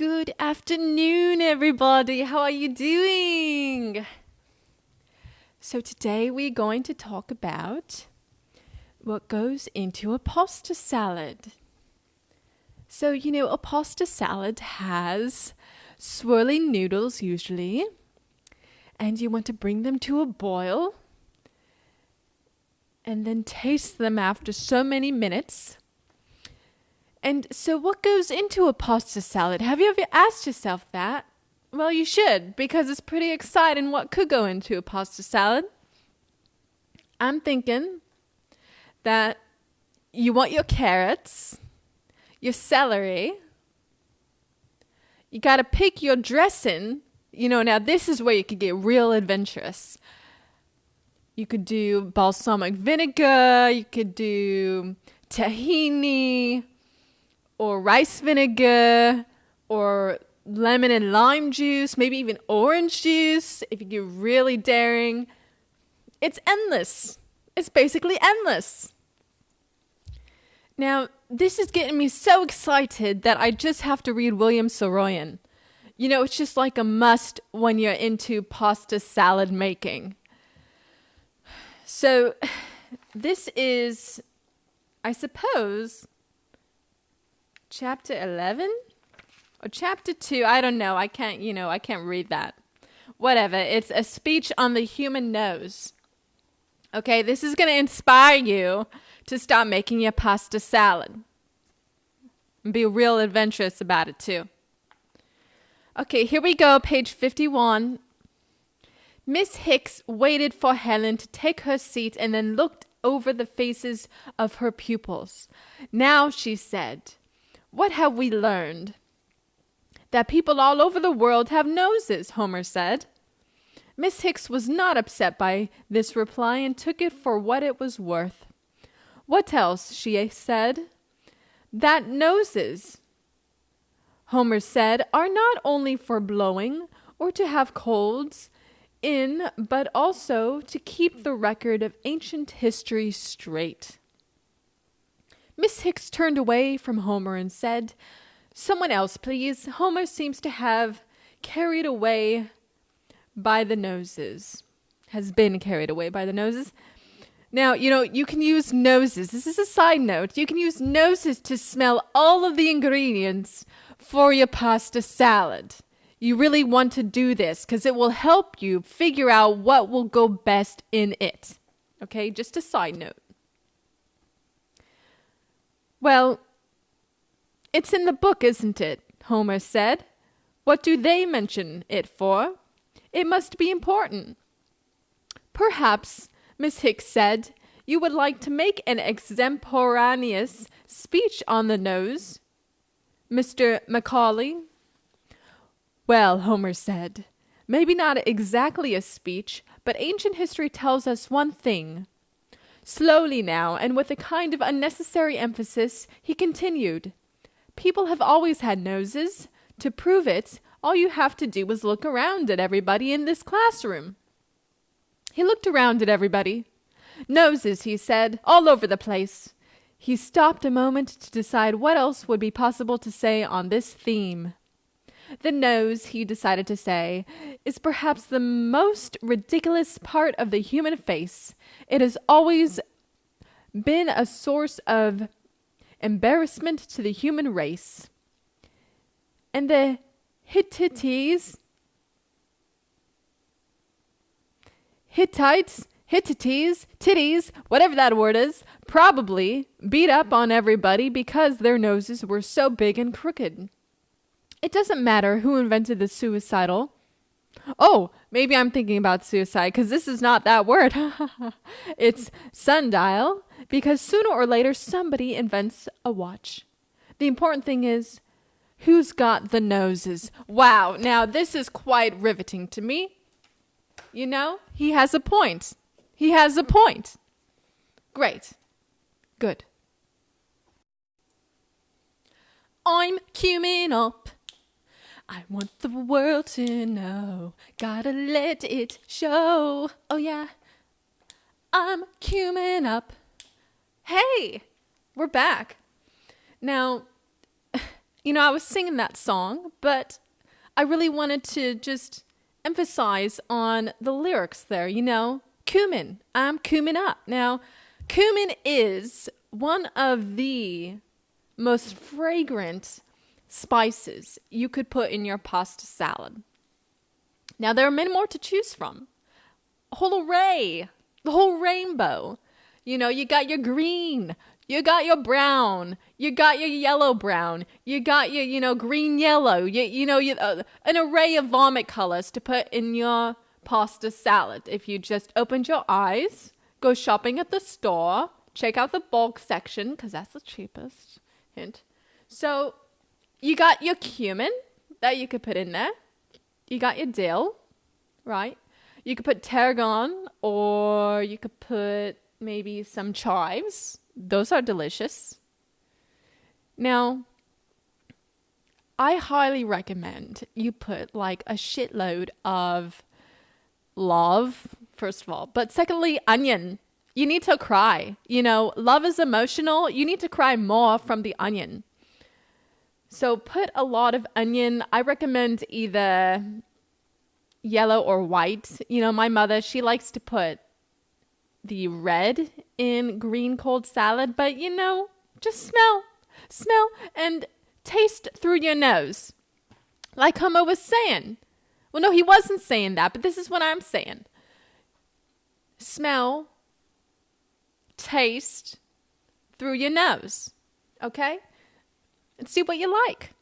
Good afternoon, everybody. How are you doing? So today we're going to talk about what goes into a pasta salad. So, a pasta salad has swirling noodles usually, and you want to bring them to a boil and then taste them after so many minutes. And so what goes into a pasta salad? Have you ever asked yourself that? Well, you should, because it's pretty exciting what could go into a pasta salad. I'm thinking that you want your carrots, your celery. You got to pick your dressing. Now this is where you could get real adventurous. You could do balsamic vinegar, you could do tahini, or rice vinegar, or lemon and lime juice, maybe even orange juice, if you get really daring. It's endless. It's basically endless. Now, this is getting me so excited that I just have to read William Saroyan. It's just like a must when you're into pasta salad making. So, this is, I suppose, Chapter 11 or chapter 2. I don't know. I can't read that. Whatever. It's a speech on the human nose. Okay, this is going to inspire you to start making your pasta salad. And be real adventurous about it too. Okay, here we go. Page 51. Miss Hicks waited for Helen to take her seat and then looked over the faces of her pupils. Now, she said, "What have we learned?" "That people all over the world have noses," Homer said. Miss Hicks was not upset by this reply and took it for what it was worth. "What else?" she said. "That noses," Homer said, "are not only for blowing or to have colds in, but also to keep the record of ancient history straight." Miss Hicks turned away from Homer and said, "Someone else, please. Homer seems to have carried away by the noses. Has been carried away by the noses." Now, you can use noses. This is a side note. You can use noses to smell all of the ingredients for your pasta salad. You really want to do this because it will help you figure out what will go best in it. Okay, just a side note. "Well, it's in the book, isn't it?" Homer said. "What do they mention it for? It must be important." "Perhaps," Miss Hicks said, "you would like to make an extemporaneous speech on the nose, Mr. Macaulay?" "Well," Homer said, "maybe not exactly a speech, but ancient history tells us one thing." Slowly now, and with a kind of unnecessary emphasis, he continued, "People have always had noses. To prove it, all you have to do is look around at everybody in this classroom." He looked around at everybody. "Noses," he said, "all over the place." He stopped a moment to decide what else would be possible to say on this theme. The nose, he decided to say, is perhaps the most ridiculous part of the human face. It has always been a source of embarrassment to the human race. And the Hittites, titties, whatever that word is, probably beat up on everybody because their noses were so big and crooked. It doesn't matter who invented the suicidal. Oh, maybe I'm thinking about suicide because this is not that word. It's sundial, because sooner or later somebody invents a watch. The important thing is, who's got the noses? Wow, now this is quite riveting to me. He has a point. He has a point. Great. Good. I'm queuing up. I want the world to know. Gotta let it show. Oh yeah. I'm queuing up. Hey, we're back. Now, I was singing that song, but I really wanted to just emphasize on the lyrics there, Cumin. I'm cumin up. Now, cumin is one of the most fragrant spices you could put in your pasta salad. Now, there are many more to choose from. A whole array, the whole rainbow. You got your green, you got your brown, you got your yellow brown, you got your, green yellow, an array of vomit colors to put in your pasta salad. If you just opened your eyes, go shopping at the store, check out the bulk section, because that's the cheapest. Hint. So you got your cumin that you could put in there. You got your dill, right? You could put tarragon, or you could put maybe some chives. Those are delicious. Now, I highly recommend you put like a shitload of love, first of all. But secondly, onion. You need to cry. Love is emotional. You need to cry more from the onion. So put a lot of onion. I recommend either yellow or white. My mother, she likes to put the red in green cold salad, but just smell and taste through your nose. Like Homer was saying. Well, no, he wasn't saying that, but this is what I'm saying. Smell, taste through your nose. Okay? And see what you like.